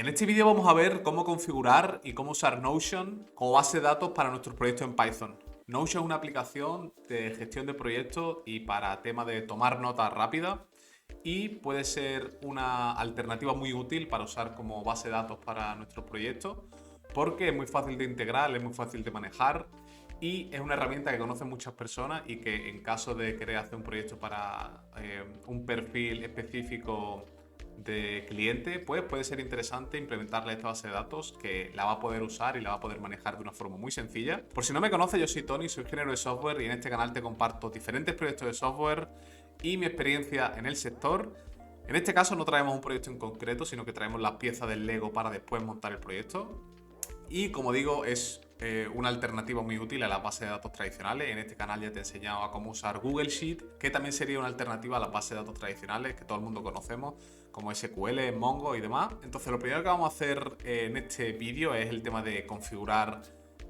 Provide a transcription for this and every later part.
En este vídeo vamos a ver cómo configurar y cómo usar Notion como base de datos para nuestros proyectos en Python. Notion es una aplicación de gestión de proyectos y para temas de tomar notas rápidas y puede ser una alternativa muy útil para usar como base de datos para nuestros proyectos porque es muy fácil de integrar, es muy fácil de manejar y es una herramienta que conocen muchas personas y que en caso de querer hacer un proyecto para un perfil específico de cliente, pues puede ser interesante implementarle esta base de datos que la va a poder usar y la va a poder manejar de una forma muy sencilla. Por si no me conoces, yo soy Tony, soy ingeniero de software y en este canal te comparto diferentes proyectos de software y mi experiencia en el sector. En este caso no traemos un proyecto en concreto, sino que traemos las piezas del Lego para después montar el proyecto. Y como digo, es una alternativa muy útil a las bases de datos tradicionales. En este canal ya te he enseñado a cómo usar Google Sheet, que también sería una alternativa a las bases de datos tradicionales que todo el mundo conocemos, como SQL, Mongo y demás. Entonces lo primero que vamos a hacer en este vídeo es el tema de configurar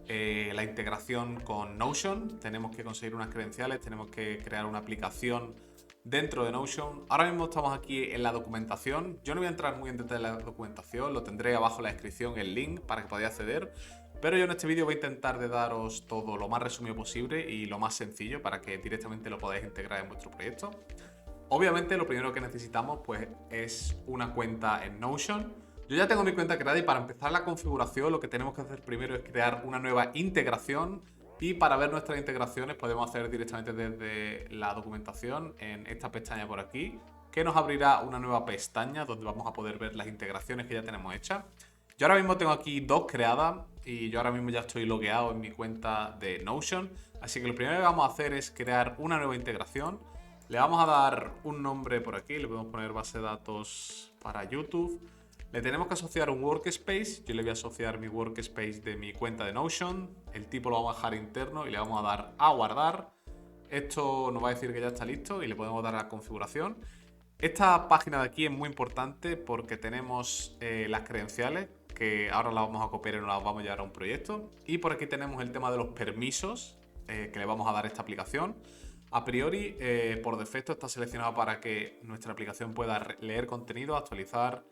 la integración con Notion. Tenemos que conseguir unas credenciales, tenemos que crear una aplicación dentro de Notion. Ahora mismo estamos aquí en la documentación. Yo no voy a entrar muy en detalle en la documentación, lo tendré abajo en la descripción el link para que podáis acceder. Pero yo en este vídeo voy a intentar de daros todo lo más resumido posible y lo más sencillo para que directamente lo podáis integrar en vuestro proyecto. Obviamente lo primero que necesitamos pues es una cuenta en Notion. Yo ya tengo mi cuenta creada y para empezar la configuración lo que tenemos que hacer primero es crear una nueva integración. Y para ver nuestras integraciones podemos hacer directamente desde la documentación en esta pestaña por aquí, que nos abrirá una nueva pestaña donde vamos a poder ver las integraciones que ya tenemos hechas. Yo ahora mismo tengo aquí dos creadas y yo ahora mismo ya estoy logueado en mi cuenta de Notion. Así que lo primero que vamos a hacer es crear una nueva integración. Le vamos a dar un nombre por aquí, le podemos poner base de datos para YouTube. Le tenemos que asociar un workspace. Yo le voy a asociar mi workspace de mi cuenta de Notion. El tipo lo vamos a dejar interno y le vamos a dar a guardar. Esto nos va a decir que ya está listo y le podemos dar a configuración. Esta página de aquí es muy importante porque tenemos las credenciales que ahora las vamos a copiar y nos las vamos a llevar a un proyecto. Y por aquí tenemos el tema de los permisos que le vamos a dar a esta aplicación. A priori, por defecto está seleccionado para que nuestra aplicación pueda leer contenido, actualizar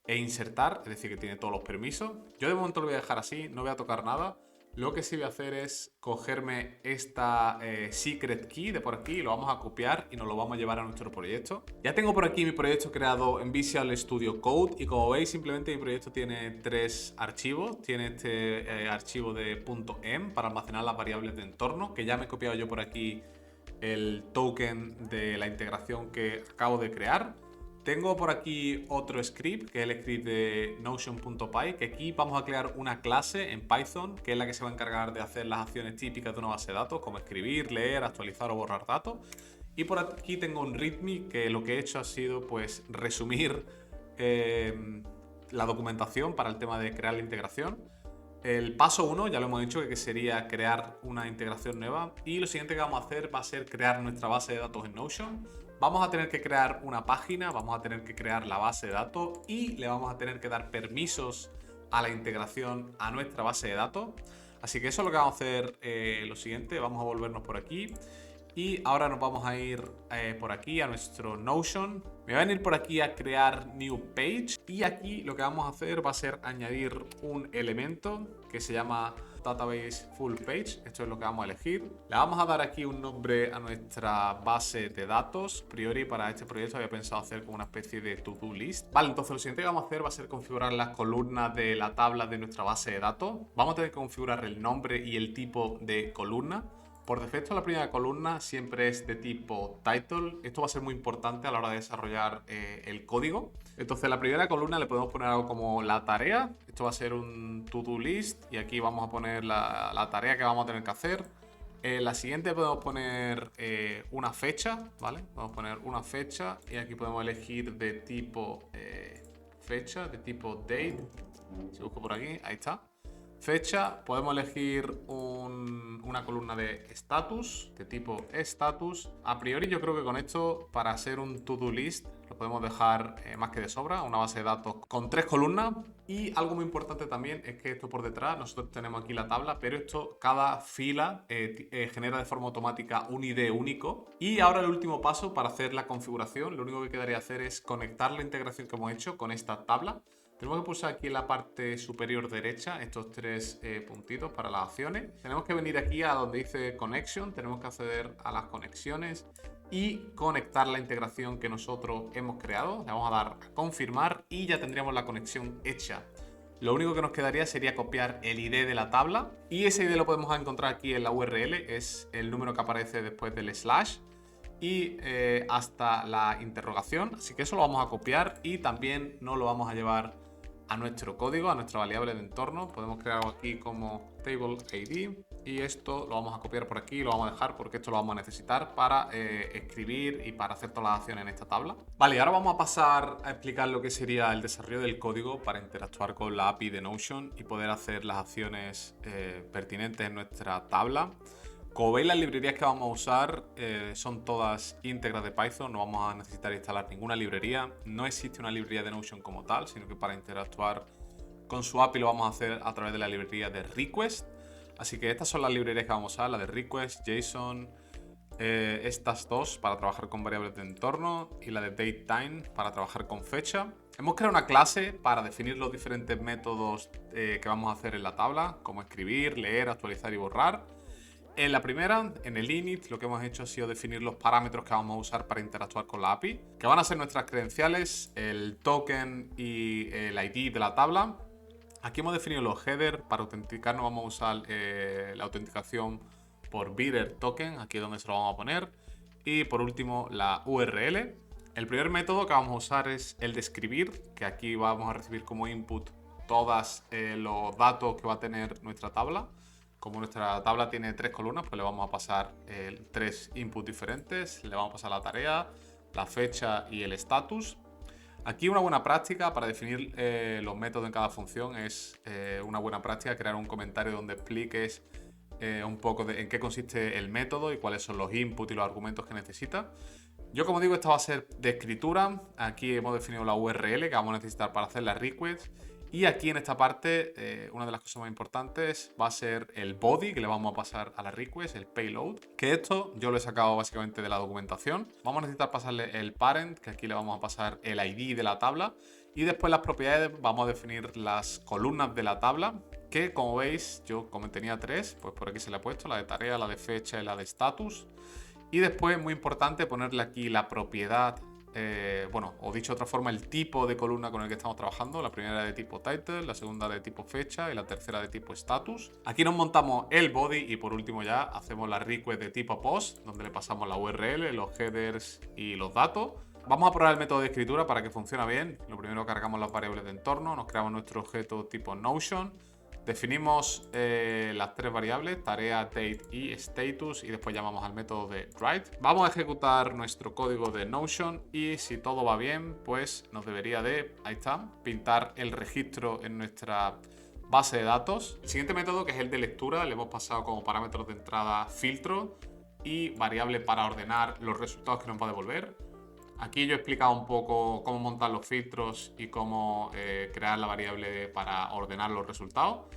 e insertar, es decir, que tiene todos los permisos. Yo de momento lo voy a dejar así, no voy a tocar nada. Lo que sí voy a hacer es cogerme esta secret key de por aquí, lo vamos a copiar y nos lo vamos a llevar a nuestro proyecto. Ya tengo por aquí mi proyecto creado en Visual Studio Code y como veis simplemente mi proyecto tiene tres archivos. Tiene este archivo de .m para almacenar las variables de entorno, que ya me he copiado yo por aquí el token de la integración que acabo de crear. Tengo por aquí otro script, que es el script de Notion.py, que aquí vamos a crear una clase en Python, que es la que se va a encargar de hacer las acciones típicas de una base de datos, como escribir, leer, actualizar o borrar datos. Y por aquí tengo un README, que lo que he hecho ha sido pues resumir la documentación para el tema de crear la integración. El paso 1, ya lo hemos dicho, que sería crear una integración nueva. Y lo siguiente que vamos a hacer va a ser crear nuestra base de datos en Notion. Vamos a tener que crear una página, vamos a tener que crear la base de datos y le vamos a tener que dar permisos a la integración a nuestra base de datos. Así que eso es lo que vamos a hacer lo siguiente. Vamos a volvernos por aquí. Y ahora nos vamos a ir por aquí a nuestro Notion. Me voy a venir por aquí a crear New Page. Y aquí lo que vamos a hacer va a ser añadir un elemento que se llama Database Full Page. Esto es lo que vamos a elegir. Le vamos a dar aquí un nombre a nuestra base de datos. A priori para este proyecto había pensado hacer como una especie de to-do list. Vale, entonces lo siguiente que vamos a hacer va a ser configurar las columnas de la tabla de nuestra base de datos. Vamos a tener que configurar el nombre y el tipo de columna. Por defecto la primera columna siempre es de tipo title. Esto va a ser muy importante a la hora de desarrollar el código. Entonces la primera columna le podemos poner algo como la tarea. Esto va a ser un to-do list y aquí vamos a poner la tarea que vamos a tener que hacer. La siguiente podemos poner una fecha, ¿vale? Vamos a poner una fecha y aquí podemos elegir de tipo fecha, de tipo date. Si busco por aquí, ahí está. Fecha, podemos elegir una columna de status, de tipo status. A priori yo creo que con esto, para hacer un to-do list, lo podemos dejar más que de sobra, una base de datos con 3 columnas. Y algo muy importante también es que esto por detrás, nosotros tenemos aquí la tabla, pero esto, cada fila genera de forma automática un ID único. Y ahora el último paso para hacer la configuración, lo único que quedaría hacer es conectar la integración que hemos hecho con esta tabla. Tenemos que pulsar aquí en la parte superior derecha estos tres puntitos para las acciones. Tenemos que venir aquí a donde dice Connection, tenemos que acceder a las conexiones y conectar la integración que nosotros hemos creado. Le vamos a dar a confirmar y ya tendríamos la conexión hecha. Lo único que nos quedaría sería copiar el ID de la tabla y ese ID lo podemos encontrar aquí en la URL, es el número que aparece después del slash y hasta la interrogación, así que eso lo vamos a copiar y también nos lo vamos a llevar a nuestro código, a nuestra variable de entorno. Podemos crearlo aquí como table ID y esto lo vamos a copiar por aquí y lo vamos a dejar porque esto lo vamos a necesitar para escribir y para hacer todas las acciones en esta tabla. Vale, ahora vamos a pasar a explicar lo que sería el desarrollo del código para interactuar con la API de Notion y poder hacer las acciones pertinentes en nuestra tabla. Como veis, las librerías que vamos a usar son todas íntegras de Python, no vamos a necesitar instalar ninguna librería. No existe una librería de Notion como tal, sino que para interactuar con su API lo vamos a hacer a través de la librería de Request. Así que estas son las librerías que vamos a usar, la de Request, JSON, estas dos para trabajar con variables de entorno y la de DateTime para trabajar con fecha. Hemos creado una clase para definir los diferentes métodos que vamos a hacer en la tabla, como escribir, leer, actualizar y borrar. En la primera, en el init, lo que hemos hecho ha sido definir los parámetros que vamos a usar para interactuar con la API, que van a ser nuestras credenciales, el token y el ID de la tabla. Aquí hemos definido los headers. Para autenticarnos vamos a usar la autenticación por bidder token, aquí es donde se lo vamos a poner. Y por último, la URL. El primer método que vamos a usar es el de escribir, que aquí vamos a recibir como input todos los datos que va a tener nuestra tabla. Como nuestra tabla tiene 3 columnas, pues le vamos a pasar 3 inputs diferentes. Le vamos a pasar la tarea, la fecha y el status. Aquí una buena práctica para definir los métodos en cada función es una buena práctica crear un comentario donde expliques un poco en qué consiste el método y cuáles son los inputs y los argumentos que necesita. Yo, como digo, esta va a ser de escritura. Aquí hemos definido la URL que vamos a necesitar para hacer la request. Y aquí en esta parte, una de las cosas más importantes va a ser el body que le vamos a pasar a la request, el payload. Que esto yo lo he sacado básicamente de la documentación. Vamos a necesitar pasarle el parent, que aquí le vamos a pasar el ID de la tabla. Y después las propiedades, vamos a definir las columnas de la tabla. Que como veis, yo como tenía 3, pues por aquí se le ha puesto la de tarea, la de fecha y la de status. Y después, muy importante, ponerle aquí la propiedad. O dicho de otra forma, el tipo de columna con el que estamos trabajando. La primera de tipo title, la segunda de tipo fecha y la tercera de tipo status. Aquí nos montamos el body y por último ya hacemos la request de tipo post, donde le pasamos la URL, los headers y los datos. Vamos a probar el método de escritura para que funcione bien. Lo primero, cargamos las variables de entorno, nos creamos nuestro objeto tipo Notion. Definimos las 3 variables, tarea, date y status, y después llamamos al método de write. Vamos a ejecutar nuestro código de Notion y si todo va bien, pues nos debería de, ahí está, pintar el registro en nuestra base de datos. El siguiente método, que es el de lectura, le hemos pasado como parámetros de entrada filtro y variable para ordenar los resultados que nos va a devolver. Aquí yo he explicado un poco cómo montar los filtros y cómo crear la variable para ordenar los resultados.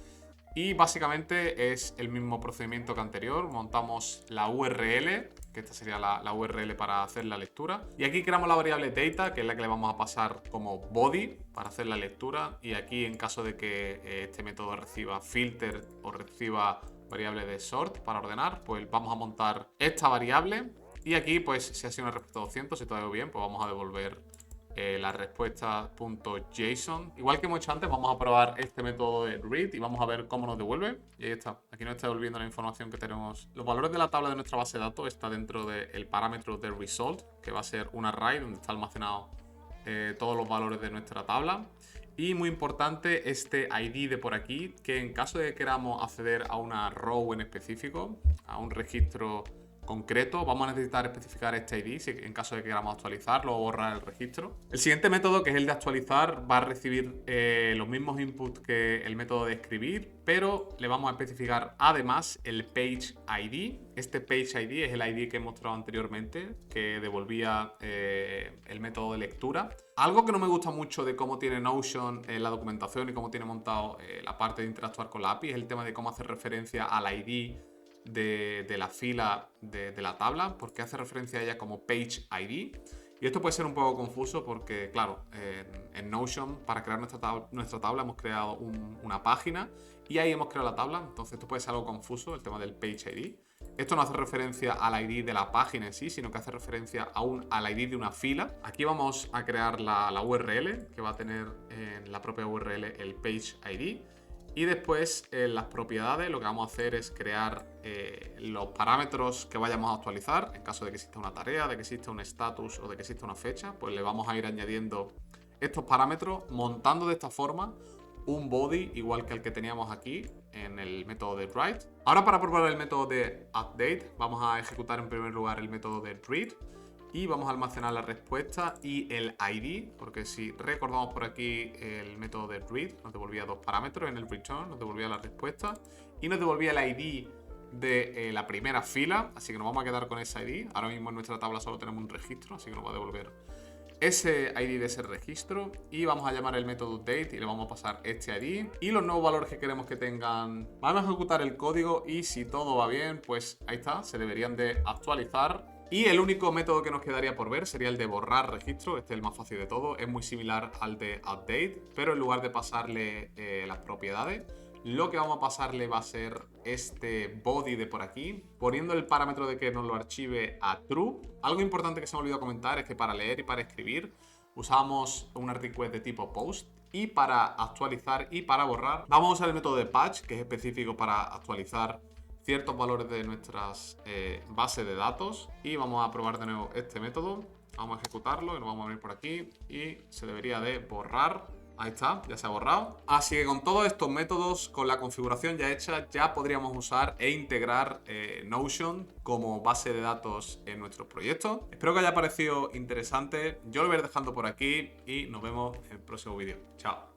Y básicamente es el mismo procedimiento que anterior. Montamos la URL, que esta sería la URL para hacer la lectura. Y aquí creamos la variable data, que es la que le vamos a pasar como body para hacer la lectura. Y aquí, en caso de que este método reciba filter o reciba variable de sort para ordenar, pues vamos a montar esta variable. Y aquí, pues, si ha sido una respuesta 200, si todo ha ido bien, pues vamos a devolver la respuesta .json. Igual que hemos hecho antes, vamos a probar este método de read y vamos a ver cómo nos devuelve. Y ahí está. Aquí nos está devolviendo la información que tenemos. Los valores de la tabla de nuestra base de datos está dentro del parámetro de result, que va a ser un array donde está almacenado todos los valores de nuestra tabla. Y muy importante, este ID de por aquí, que en caso de que queramos acceder a una row en específico, a un registro concreto, vamos a necesitar especificar este ID si en caso de que queramos actualizarlo o borrar el registro. El siguiente método, que es el de actualizar, va a recibir los mismos inputs que el método de escribir, pero le vamos a especificar además el page ID. Este page ID es el ID que he mostrado anteriormente, que devolvía el método de lectura. Algo que no me gusta mucho de cómo tiene Notion la documentación y cómo tiene montado la parte de interactuar con la API es el tema de cómo hacer referencia al ID de la fila de la tabla, porque hace referencia a ella como page ID. Y esto puede ser un poco confuso porque, claro, en Notion, para crear nuestra tabla hemos creado una página y ahí hemos creado la tabla. Entonces esto puede ser algo confuso, el tema del Page ID. Esto no hace referencia al ID de la página en sí, sino que hace referencia al ID de una fila. Aquí vamos a crear la URL, que va a tener en la propia URL el Page ID. Y después en las propiedades lo que vamos a hacer es crear los parámetros que vayamos a actualizar. En caso de que exista una tarea, de que exista un status o de que exista una fecha, pues le vamos a ir añadiendo estos parámetros, montando de esta forma un body igual que el que teníamos aquí en el método de write. Ahora, para probar el método de update, vamos a ejecutar en primer lugar el método de read y vamos a almacenar la respuesta y el ID, porque si recordamos por aquí, el método de read nos devolvía dos parámetros. En el return nos devolvía la respuesta y nos devolvía el ID de la primera fila, así que nos vamos a quedar con ese ID. Ahora mismo en nuestra tabla solo tenemos un registro, así que nos va a devolver ese ID de ese registro y vamos a llamar el método date y le vamos a pasar este ID y los nuevos valores que queremos que tengan. Vamos a ejecutar el código y si todo va bien, pues ahí está, se deberían de actualizar. Y el único método que nos quedaría por ver sería el de borrar registro. Este es el más fácil de todo, es muy similar al de update, pero en lugar de pasarle las propiedades, lo que vamos a pasarle va a ser este body de por aquí, poniendo el parámetro de que nos lo archive a true. Algo importante que se me olvidó comentar es que para leer y para escribir usamos un request de tipo post, y para actualizar y para borrar vamos a usar el método de patch, que es específico para actualizar ciertos valores de nuestras bases de datos. Y vamos a probar de nuevo este método, vamos a ejecutarlo y nos vamos a venir por aquí y se debería de borrar. Ahí está, ya se ha borrado. Así que con todos estos métodos, con la configuración ya hecha, ya podríamos usar e integrar Notion como base de datos en nuestros proyectos. Espero que haya parecido interesante. Yo lo voy a ir dejando por aquí y nos vemos en el próximo vídeo. Chao.